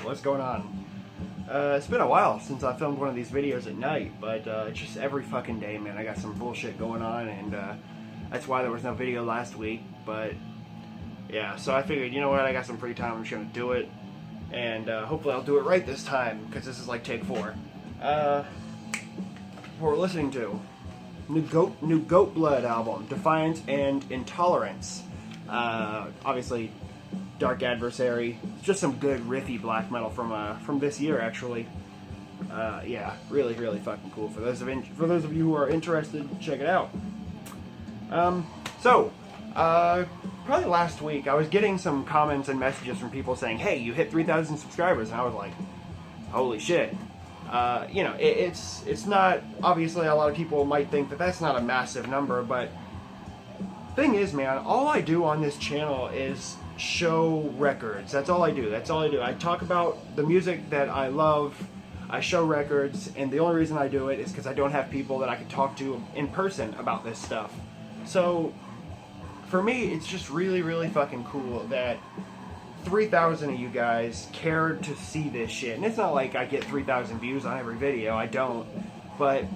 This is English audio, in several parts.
What's going on? It's been a while since I filmed one of these videos at night, but just every fucking day, man, I got some bullshit going on, and that's why there was no video last week. But yeah, so I figured, you know what, I got some free time, I'm just gonna do it, and hopefully I'll do it right this time, because this is like take 4. What we're listening to, new Goat Blood album, Defiance and Intolerance. Obviously, Dark Adversary. It's just some good riffy black metal from this year, actually. Yeah, really fucking cool. For those of you who are interested, check it out. Probably last week I was getting some comments and messages from people saying, "Hey, you hit 3,000 subscribers," and I was like, "Holy shit!" You know, it's not, obviously a lot of people might think that that's not a massive number, but thing is, man, all I do on this channel is show records. That's all I do. I talk about the music that I love. I show records, and the only reason I do it is because I don't have people that I can talk to in person about this stuff. So for me, it's just really fucking cool that 3,000 of you guys cared to see this shit. And it's not like I get 3,000 views on every video. I don't. But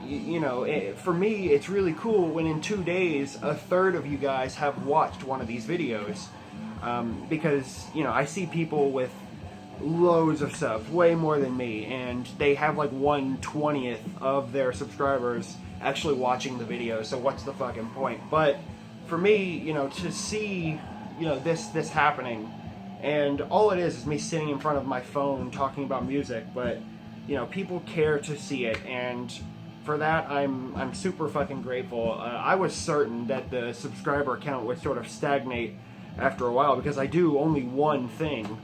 you know, for me, it's really cool when in 2 days, a third of you guys have watched one of these videos. Because, you know, I see people with loads of subs, way more than me, and they have like 1/20th of their subscribers actually watching the video, so what's the fucking point? But for me, you know, to see, you know, this happening, and all it is me sitting in front of my phone talking about music, but, you know, people care to see it, and for that, I'm super fucking grateful. I was certain that the subscriber count would sort of stagnate after a while because I do only one thing.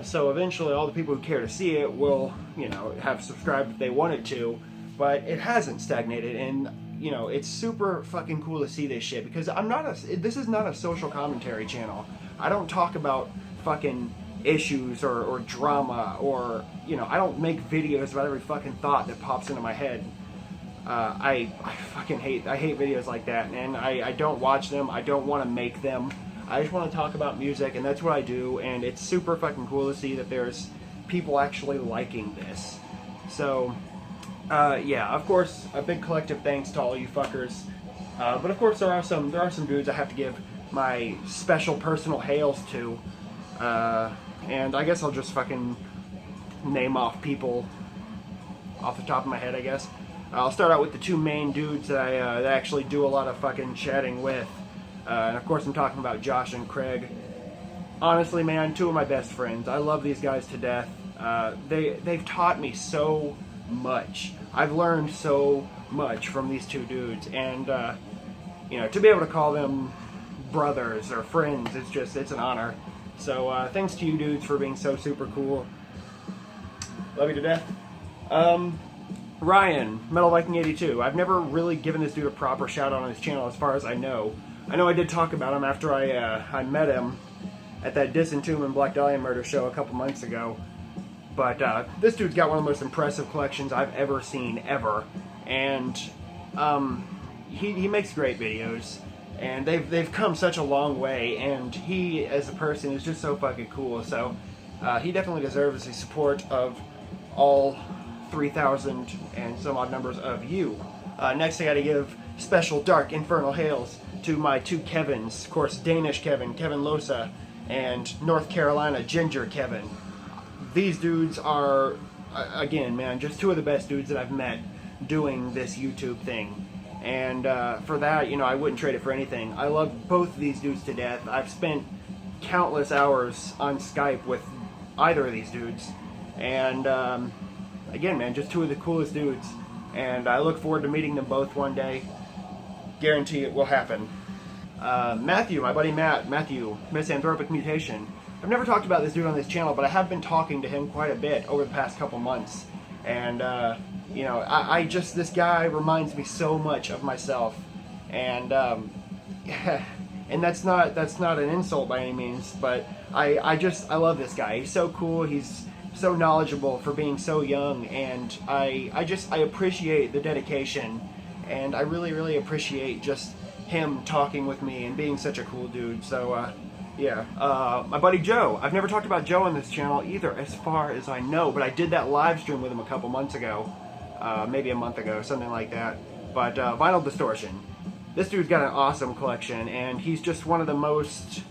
So eventually all the people who care to see it will, you know, have subscribed if they wanted to, but it hasn't stagnated, and, you know, it's super fucking cool to see this shit because this is not a social commentary channel. I don't talk about fucking issues or drama, or, you know, I don't make videos about every fucking thought that pops into my head. I fucking hate videos like that, and I don't watch them. I don't want to make them. I just want to talk about music, and that's what I do, and it's super fucking cool to see that there's people actually liking this. So, yeah, of course, a big collective thanks to all you fuckers. But of course, there are some dudes I have to give my special personal hails to. And I guess I'll just fucking name off people off the top of my head, I guess. I'll start out with the 2 main dudes that I actually do a lot of fucking chatting with. And of course I'm talking about Josh and Craig. Honestly, man, 2 of my best friends. I love these guys to death. They've taught me so much. I've learned so much from these 2 dudes. And, you know, to be able to call them brothers or friends, it's an honor. So, thanks to you dudes for being so super cool. Love you to death. Ryan, Metal Viking 82. I've never really given this dude a proper shout out on his channel as far as I know. I know I did talk about him after I met him at that Disentomb and Black Dahlia Murder show a couple months ago. But this dude's got one of the most impressive collections I've ever seen, ever. And he makes great videos. And they've come such a long way, and he, as a person, is just so fucking cool. So he definitely deserves the support of all 3,000 and some odd numbers of you. Next, I got to give special dark infernal hails to my 2 Kevins. Of course, Danish Kevin, Kevin Lohse, and North Carolina Ginger Kevin. These dudes are, again, man, just 2 of the best dudes that I've met doing this YouTube thing. And for that, you know, I wouldn't trade it for anything. I love both of these dudes to death. I've spent countless hours on Skype with either of these dudes. And again, man, just 2 of the coolest dudes. And I look forward to meeting them both one day. Guarantee it will happen. Matthew, my buddy Matthew, Misanthropic Mutation. I've never talked about this dude on this channel, but I have been talking to him quite a bit over the past couple months. And, you know, I just, this guy reminds me so much of myself. And, and that's not an insult by any means, but I love this guy. He's so cool. He's so knowledgeable for being so young, and I appreciate the dedication, and I really appreciate just him talking with me and being such a cool dude. So Yeah. My buddy Joe. I've never talked about Joe on this channel either, as far as I know, but I did that live stream with him a couple months ago. Maybe a month ago, something like that. But Vinyl Distortion. This dude's got an awesome collection, and he's just one of the most,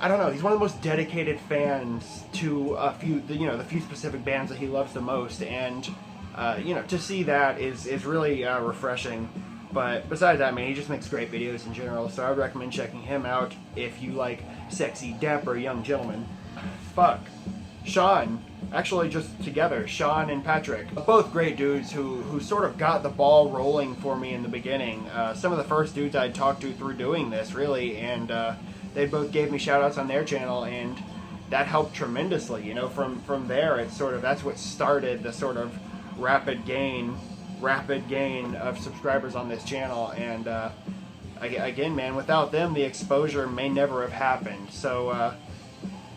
I don't know, he's one of the most dedicated fans to a few, the few specific bands that he loves the most, and, to see that is really refreshing. But besides that, I mean, he just makes great videos in general, so I would recommend checking him out if you like sexy, dapper young gentlemen. Fuck. Sean, actually just together, Sean and Patrick, both great dudes who sort of got the ball rolling for me in the beginning. Some of the first dudes I'd talked to through doing this, really, and they both gave me shoutouts on their channel, and that helped tremendously. You know, from there, it's sort of, that's what started the sort of rapid gain of subscribers on this channel, and again, man, without them, the exposure may never have happened. So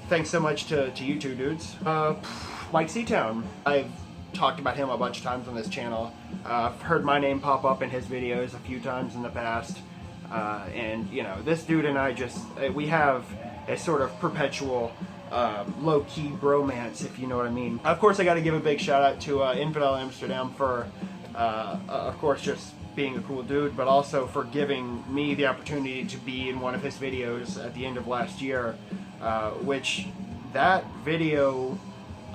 thanks so much to you two dudes. Myke C-Town, I've talked about him a bunch of times on this channel. I've heard my name pop up in his videos a few times in the past, and this dude and I we have a sort of perpetual low-key bromance, if you know what I mean. Of course, I got to give a big shout out to Infidelamsterdam for of course, just being a cool dude, but also for giving me the opportunity to be in one of his videos at the end of last year, which that video,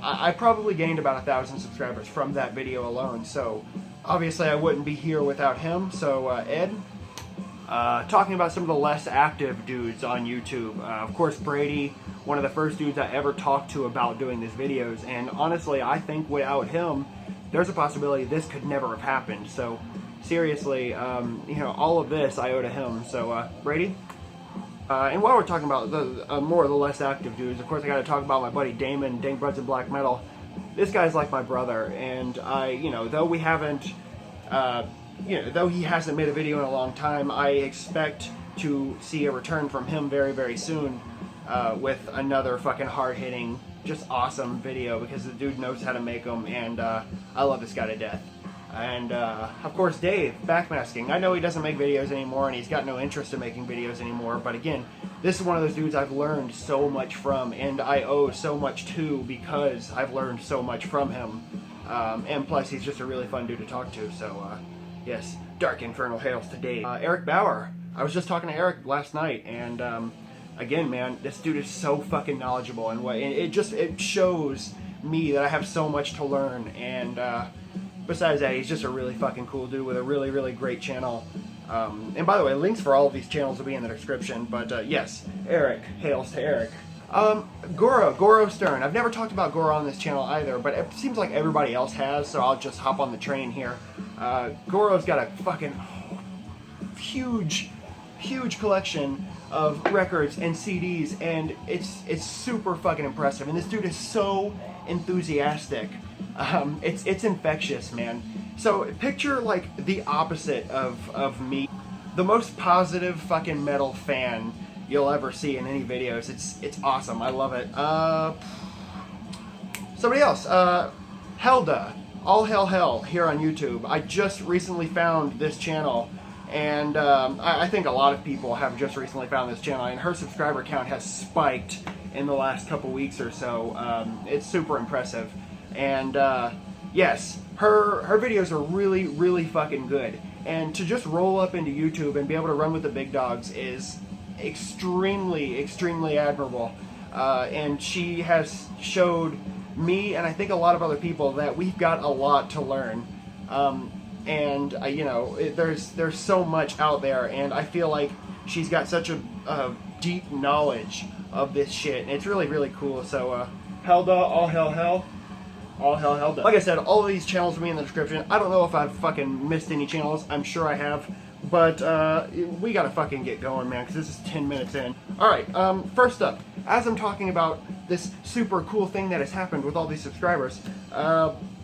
I probably gained about 1,000 subscribers from that video alone, so obviously I wouldn't be here without him. So Ed, talking about some of the less active dudes on YouTube, of course Brady, one of the first dudes I ever talked to about doing these videos, and honestly I think without him there's a possibility this could never have happened. So seriously, all of this I owe to him. So Brady, and while we're talking about the more of the less active dudes, of course I got to talk about my buddy Damon, Dank and Black Metal. This guy's like my brother, and though we haven't, though he hasn't made a video in a long time, I expect to see a return from him very, very soon with another fucking hard-hitting, just awesome video, because the dude knows how to make them, and I love this guy to death. And of course Dave, Backmasking. I know he doesn't make videos anymore, and he's got no interest in making videos anymore, but again, this is one of those dudes I've learned so much from, and I owe so much to, because I've learned so much from him. And plus, he's just a really fun dude to talk to, so yes, dark infernal hails to Dave. Eric Bauer. I was just talking to Eric last night, and again, man, this dude is so fucking knowledgeable, and it shows me that I have so much to learn. And besides that, he's just a really fucking cool dude with a really, really great channel. And by the way, links for all of these channels will be in the description. But yes, Eric, hails to Eric. Goro Stern. I've never talked about Goro on this channel either, but it seems like everybody else has, so I'll just hop on the train here. Goro's got a fucking huge collection of records and CDs, and it's super fucking impressive. And this dude is so enthusiastic. It's infectious, man. So picture like the opposite of me, the most positive fucking metal fan you'll ever see in any videos. It's awesome. I love it. Somebody else, Helda, All Hail Hel here on YouTube. I just recently found this channel. And I think a lot of people have just recently found this channel, and her subscriber count has spiked in the last couple weeks or so. It's super impressive. And yes, her videos are really, really fucking good. And to just roll up into YouTube and be able to run with the big dogs is extremely, extremely admirable. And she has showed me, and I think a lot of other people, that we've got a lot to learn. And there's so much out there, and I feel like she's got such a deep knowledge of this shit, and it's really, really cool. So Helda, All Hail Hel, All Hail Helda. Like I said, all of these channels will be in the description. I don't know if I've fucking missed any channels. I'm sure I have, but we gotta fucking get going, man, because this is 10 minutes in. Alright, first up, as I'm talking about this super cool thing that has happened with all these subscribers,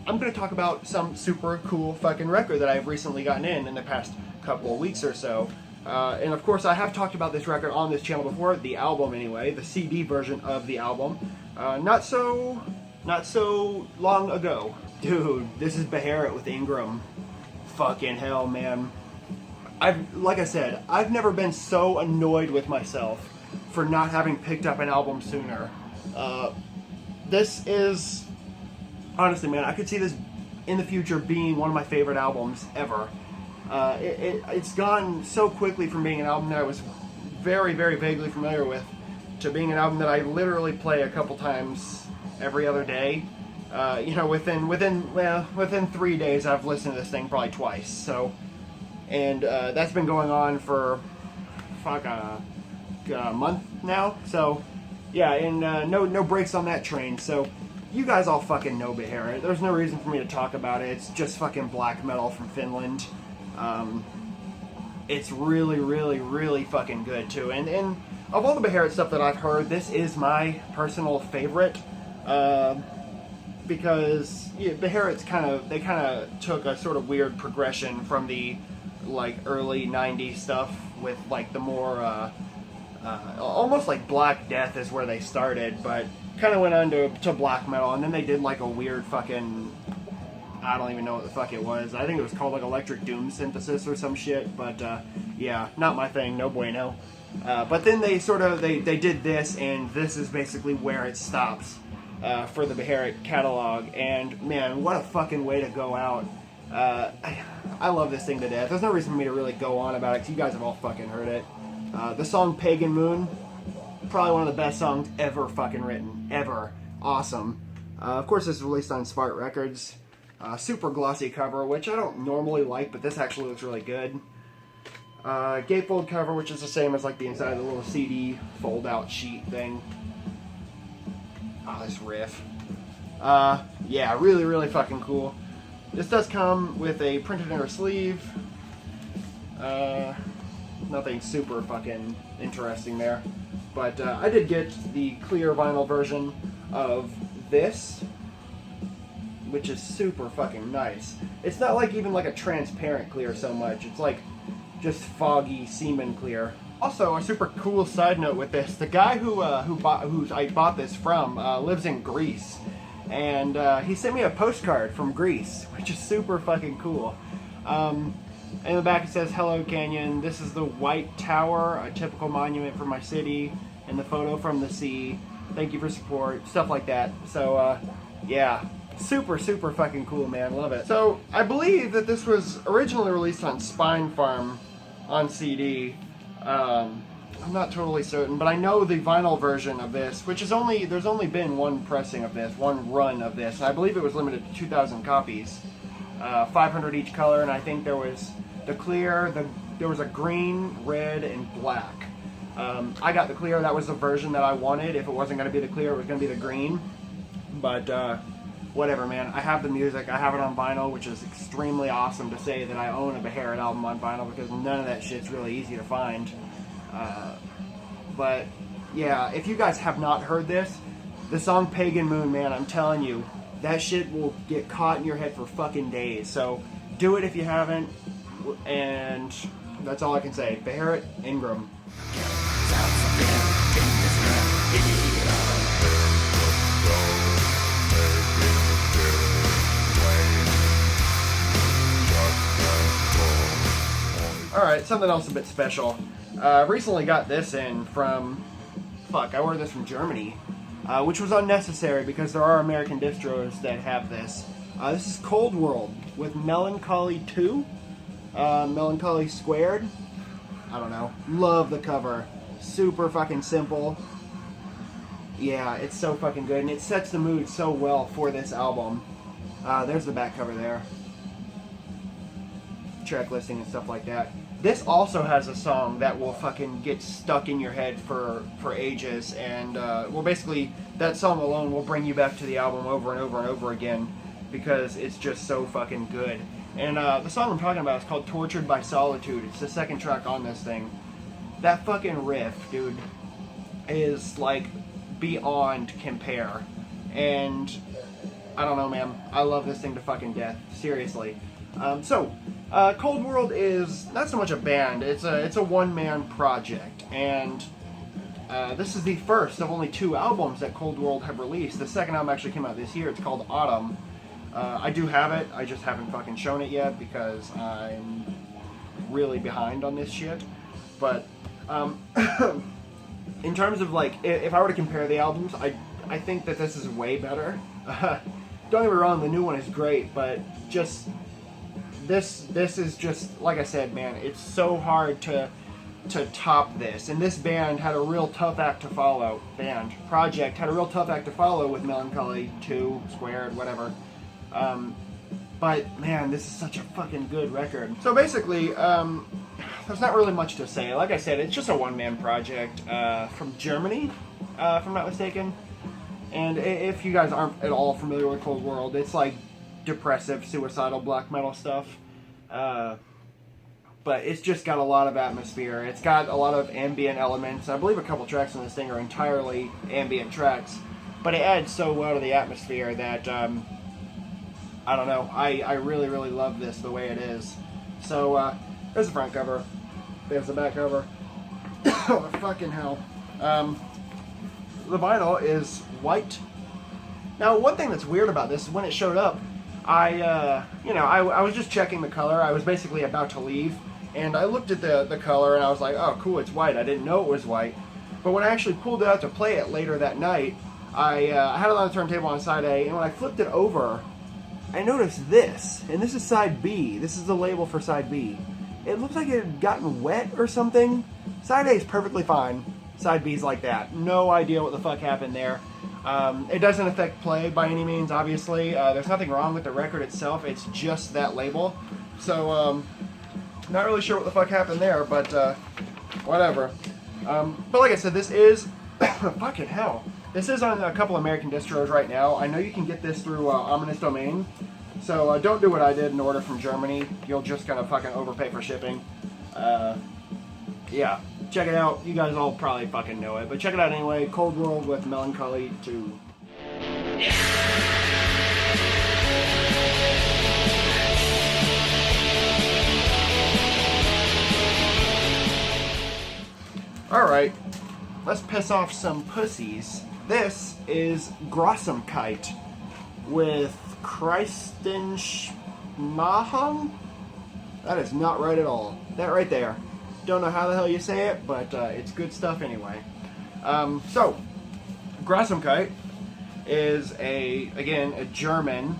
I'm going to talk about some super cool fucking record that I've recently gotten in the past couple of weeks or so. And of course, I have talked about this record on this channel before, the album anyway, the CD version of the album, not so long ago. Dude, this is Beherit with Ingram. Fucking hell, man. Like I said, I've never been so annoyed with myself for not having picked up an album sooner. This is, honestly, man, I could see this in the future being one of my favorite albums ever. It's gone so quickly from being an album that I was very, very vaguely familiar with to being an album that I literally play a couple times every other day. You know, within 3 days, I've listened to this thing probably twice. So, and that's been going on for a month now. So, yeah, and no breaks on that train. So, you guys all fucking know Beherit. There's no reason for me to talk about it. It's just fucking black metal from Finland. It's really, really, really fucking good too. And of all the Beherit stuff that I've heard, this is my personal favorite. Because Beherit's kind of took a sort of weird progression from the like early '90s stuff with like the more almost like Black Death is where they started, but kind of went on to black metal, and then they did like a weird fucking, I don't even know what the fuck it was. I think it was called like Electric Doom Synthesis or some shit, but yeah, not my thing, no bueno. But then they did this, and this is basically where it stops for the Beherit catalog, and man, what a fucking way to go out. I love this thing to death. There's no reason for me to really go on about it, because you guys have all fucking heard it. The song Pagan Moon, probably one of the best songs ever fucking written. Ever. Awesome. Of course, this is released on Smart Records. Super glossy cover, which I don't normally like, but this actually looks really good. Gatefold cover, which is the same as like the inside of the little CD fold-out sheet thing. Oh, this riff. Yeah, really, really fucking cool. This does come with a printed inner sleeve. Nothing super fucking interesting there. But I did get the clear vinyl version of this, which is super fucking nice. It's not like even like a transparent clear so much. It's like just foggy semen clear. Also, a super cool side note with this: the guy who I bought this from lives in Greece, and he sent me a postcard from Greece, which is super fucking cool. In the back it says, "Hello Canyon, this is the White Tower, a typical monument for my city, and the photo from the sea. Thank you for support," stuff like that. So, yeah, super, super fucking cool, man. Love it. So, I believe that this was originally released on Spine Farm on CD. I'm not totally certain, but I know the vinyl version of this, which is there's only been one pressing of this, one run of this. I believe it was limited to 2,000 copies, 500 each color, and I think there was the clear, there was a green, red, and black. I got the clear. That was the version that I wanted. If it wasn't going to be the clear, it was going to be the green. But whatever, man. I have the music. I have it on vinyl, which is extremely awesome to say that I own a Beherit album on vinyl, because none of that shit's really easy to find. But yeah, if you guys have not heard this, the song Pagan Moon, man, I'm telling you, that shit will get caught in your head for fucking days. So do it if you haven't, and that's all I can say. Beherit, Ingram. Alright, something else a bit special. Recently got this in from, I ordered this from Germany, which was unnecessary because there are American distros that have this. This is Cold World with Melancholy 2, Melancholy Squared. I don't know. Love the cover. Super fucking simple. Yeah, it's so fucking good, and it sets the mood so well for this album. There's the back cover there. Track listing and stuff like that. This also has a song that will fucking get stuck in your head for ages, and well, basically that song alone will bring you back to the album over and over and over again, because it's just so fucking good. And the song I'm talking about is called Tortured by Solitude. It's the second track on this thing. That fucking riff, dude, is like beyond compare. And I don't know, man. I love this thing to fucking death. Seriously. Cold World is not so much a band. It's a one-man project, and this is the first of only 2 albums that Cold World have released. The second album actually came out this year. It's called Autumn. I do have it. I just haven't fucking shown it yet because I'm really behind on this shit. But in terms of like, if I were to compare the albums, I think that this is way better. Don't get me wrong, the new one is great, but just this is just, like I said, man, it's so hard to top this. And this band had a real tough act to follow. Project had a real tough act to follow with Melancholy 2, Squared, whatever. But man, this is such a fucking good record. So basically, there's not really much to say. Like I said, it's just a one-man project from Germany, if I'm not mistaken. And if you guys aren't at all familiar with Cold World, it's like depressive, suicidal black metal stuff. But it's just got a lot of atmosphere. It's got a lot of ambient elements. I believe a couple tracks on this thing are entirely ambient tracks. But it adds so well to the atmosphere that, I don't know, I really, really love this the way it is. So, there's the front cover. There's the back cover. Oh, fucking hell. The vinyl is white. Now, one thing that's weird about this is when it showed up, I was just checking the color. I was basically about to leave, and I looked at the color, and I was like, oh, cool, it's white. I didn't know it was white. But when I actually pulled it out to play it later that night, I had it on the turntable on side A, and when I flipped it over, I noticed this, and this is side B. This is the label for side B. It looks like it had gotten wet or something. Side A is perfectly fine. Side B is like that. No idea what the fuck happened there. It doesn't affect play by any means, obviously. There's nothing wrong with the record itself. It's just that label. So, not really sure what the fuck happened there, but whatever. But like I said, this is... fucking hell. This is on a couple American distros right now. I know you can get this through Ominous Domain. So don't do what I did and order from Germany. You'll just kind of fucking overpay for shipping. Yeah. Check it out. You guys all probably fucking know it, but check it out anyway. Cold World with Melancholy 2. Alright, let's piss off some pussies. This is Grossamkite with Christenschmahung? That is not right at all. That right there. Don't know how the hell you say it, but it's good stuff anyway. So, Grossamkite is a German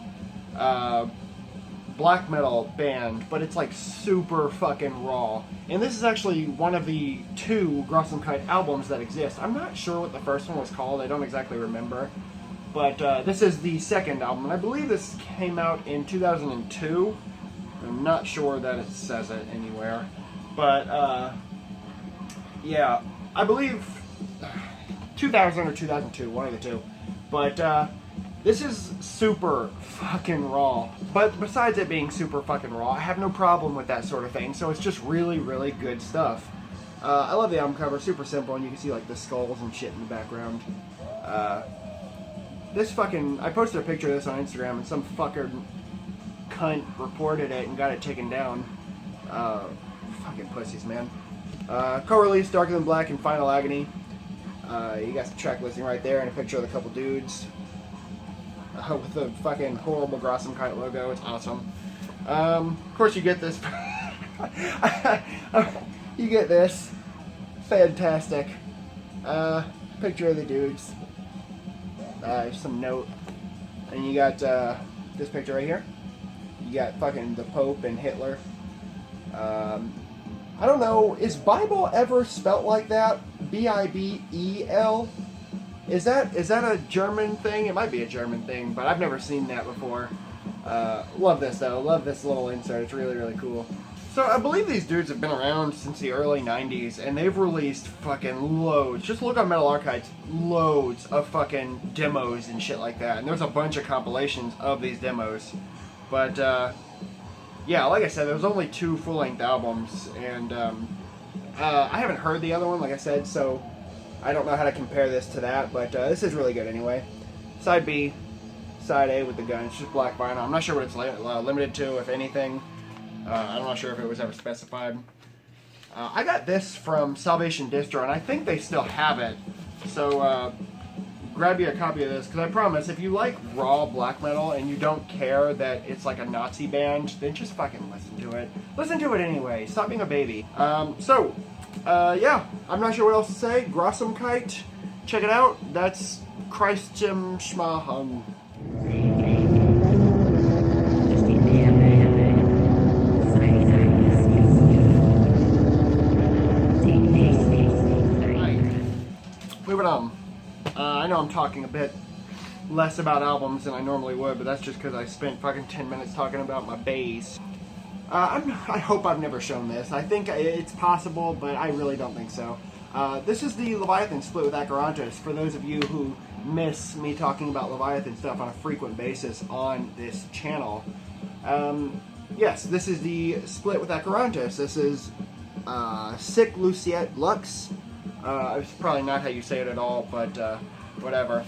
black metal band, but it's like super fucking raw. And this is actually one of the 2 Grossamkite albums that exist. I'm not sure what the first one was called. I don't exactly remember. But this is the second album, and I believe this came out in 2002. I'm not sure that it says it anywhere. But, yeah, I believe 2000 or 2002, one of the two. But, this is super fucking raw. But besides it being super fucking raw, I have no problem with that sort of thing. So it's just really, really good stuff. I love the album cover, super simple, and you can see, like, the skulls and shit in the background. This fucking... I posted a picture of this on Instagram, and some fucker cunt reported it and got it taken down. Fucking pussies, man. Co-release Darker Than Black and Final Agony. You got the track listing right there and a picture of the couple dudes. With the fucking horrible Grossamkite logo. It's awesome. Of course you get this. You get this. Fantastic. Picture of the dudes. Some note. And you got this picture right here. You got fucking the Pope and Hitler. I don't know, is Bible ever spelt like that? B-I-B-E-L? Is that a German thing? It might be a German thing, but I've never seen that before. Love this though, love this little insert, it's really, really cool. So I believe these dudes have been around since the early 90s, and they've released fucking loads. Just look on Metal Archives, loads of fucking demos and shit like that. And there's a bunch of compilations of these demos. But, yeah, like I said, there's only 2 full-length albums, and I haven't heard the other one, like I said, so I don't know how to compare this to that, but this is really good anyway. Side B, Side A with the gun, it's just black vinyl. I'm not sure what it's limited to, if anything. I'm not sure if it was ever specified. I got this from Salvation Distro, and I think they still have it. So, grab you a copy of this, because I promise, if you like raw black metal and you don't care that it's like a Nazi band, then just fucking listen to it. Listen to it anyway. Stop being a baby. Yeah, I'm not sure what else to say. Grossum Kite, check it out. That's Christum Schmahung. Moving on. I know I'm talking a bit less about albums than I normally would, but that's just because I spent fucking 10 minutes talking about my bass. I hope I've never shown this. I think it's possible, but I really don't think so. This is the Leviathan split with Acherontis, for those of you who miss me talking about Leviathan stuff on a frequent basis on this channel. Yes, this is the split with Acherontis. This is Sic Luciet Lux. It's probably not how you say it at all, but whatever.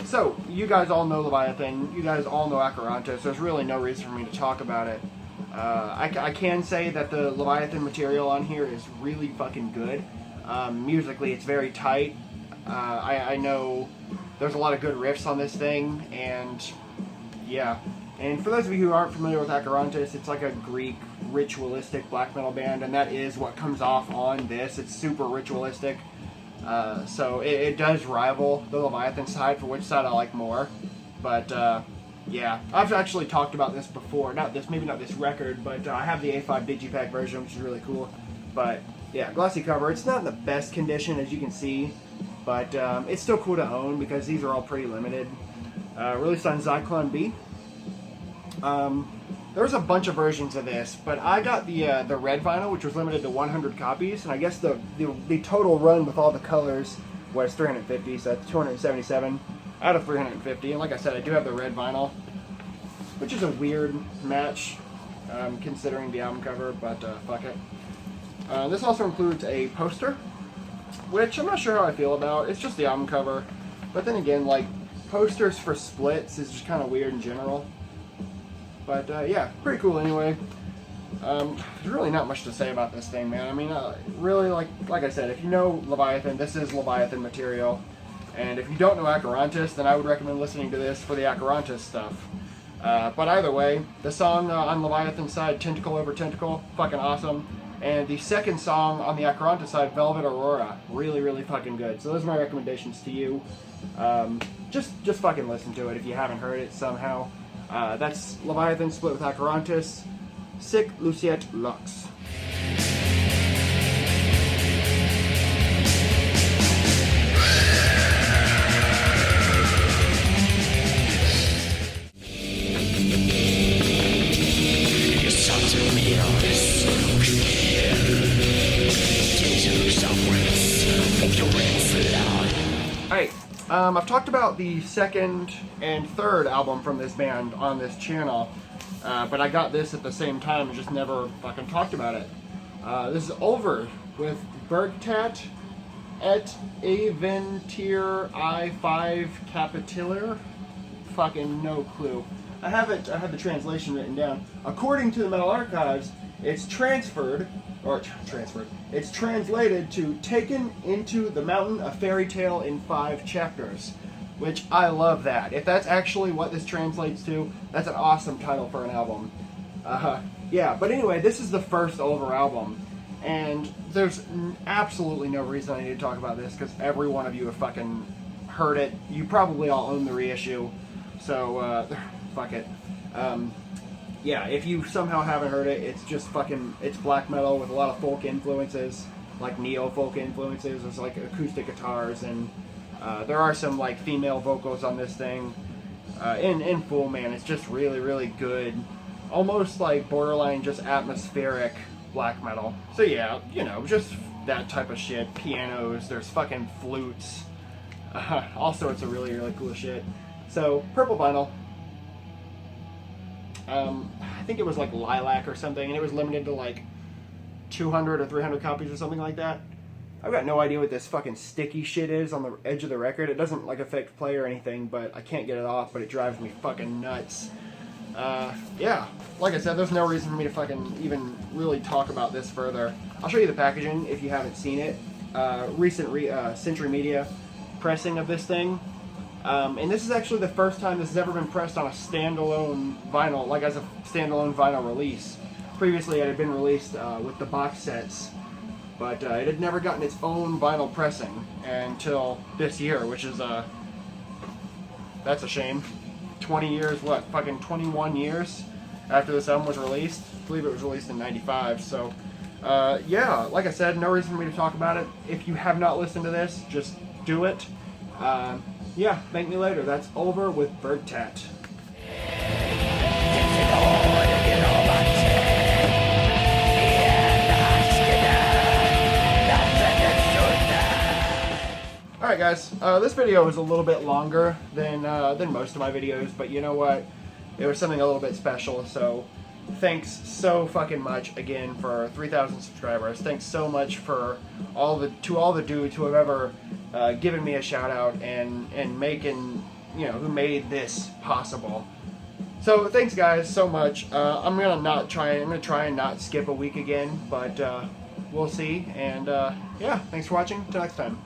So, you guys all know Leviathan, you guys all know Acherontis, there's really no reason for me to talk about it. I can say that the Leviathan material on here is really fucking good. Musically, it's very tight. I know there's a lot of good riffs on this thing, and yeah. And for those of you who aren't familiar with Acherontis, it's like a Greek ritualistic black metal band, and that is what comes off on this. It's super ritualistic. So it does rival the Leviathan side, for which side I like more. But yeah, I've actually talked about this before. Maybe not this record, but I have the A5 Digipack version, which is really cool. But yeah, glossy cover. It's not in the best condition, as you can see, but it's still cool to own because these are all pretty limited. Released on Zyklon B. There's a bunch of versions of this, but I got the red vinyl, which was limited to 100 copies, and I guess the total run with all the colors was 350, so that's 277 out of 350. And like I said, I do have the red vinyl, which is a weird match considering the album cover, but fuck it. This also includes a poster, which I'm not sure how I feel about. It's just the album cover, but then again, like, posters for splits is just kind of weird in general. But yeah, pretty cool anyway. There's really not much to say about this thing, man. I mean, really, like I said, if you know Leviathan, this is Leviathan material. And if you don't know Acherontis, then I would recommend listening to this for the Acherontis stuff. But either way, the song on Leviathan's side, Tentacle Over Tentacle, fucking awesome. And the second song on the Acherontis side, Velvet Aurora, really, really fucking good. So those are my recommendations to you. Just fucking listen to it if you haven't heard it somehow. That's Leviathan split with Acherontis, Sic Luciet Lux. Alright, I've talked about the second and third album from this band on this channel, but I got this at the same time and just never fucking talked about it. This is Ulver with Bergtat et Aventir I5 Capitiller. Fucking no clue. I have the translation written down. According to the Metal Archives, it's it's translated to Taken into the Mountain, a Fairy Tale in 5 Chapters, which I love that. If that's actually what this translates to, that's an awesome title for an album. Yeah, but anyway, this is the first Ulver album, and there's absolutely no reason I need to talk about this, because every one of you have fucking heard it. You probably all own the reissue, so, fuck it. Yeah, if you somehow haven't heard it, it's just fucking, it's black metal with a lot of folk influences, like neo-folk influences. There's like acoustic guitars, and there are some like female vocals on this thing. In full, man, it's just really, really good. Almost like borderline just atmospheric black metal. So yeah, you know, just that type of shit. Pianos, there's fucking flutes. All sorts of really, really cool shit. So, purple vinyl. I think it was like Lilac or something, and it was limited to like 200 or 300 copies or something like that. I've got no idea what this fucking sticky shit is on the edge of the record. It doesn't like affect play or anything, but I can't get it off, but it drives me fucking nuts. Yeah, like I said, there's no reason for me to fucking even really talk about this further. I'll show you the packaging if you haven't seen it. Recent Century Media pressing of this thing. And this is actually the first time this has ever been pressed on a standalone vinyl, like as a standalone vinyl release. Previously it had been released with the box sets, but it had never gotten its own vinyl pressing until this year, which is, that's a shame. 20 years, what, fucking 21 years after this album was released. I believe it was released in 95, so, yeah, like I said, no reason for me to talk about it. If you have not listened to this, just do it. Yeah, thank me later. That's Ulver with Bird Tat. Alright guys, this video was a little bit longer than most of my videos, but you know what? It was something a little bit special, so thanks so fucking much again for 3,000 subscribers. Thanks so much for all the dudes who have ever given me a shout out and making, you know, who made this possible. So thanks guys so much. I'm gonna try and not skip a week again, but we'll see. And yeah, thanks for watching. Till next time.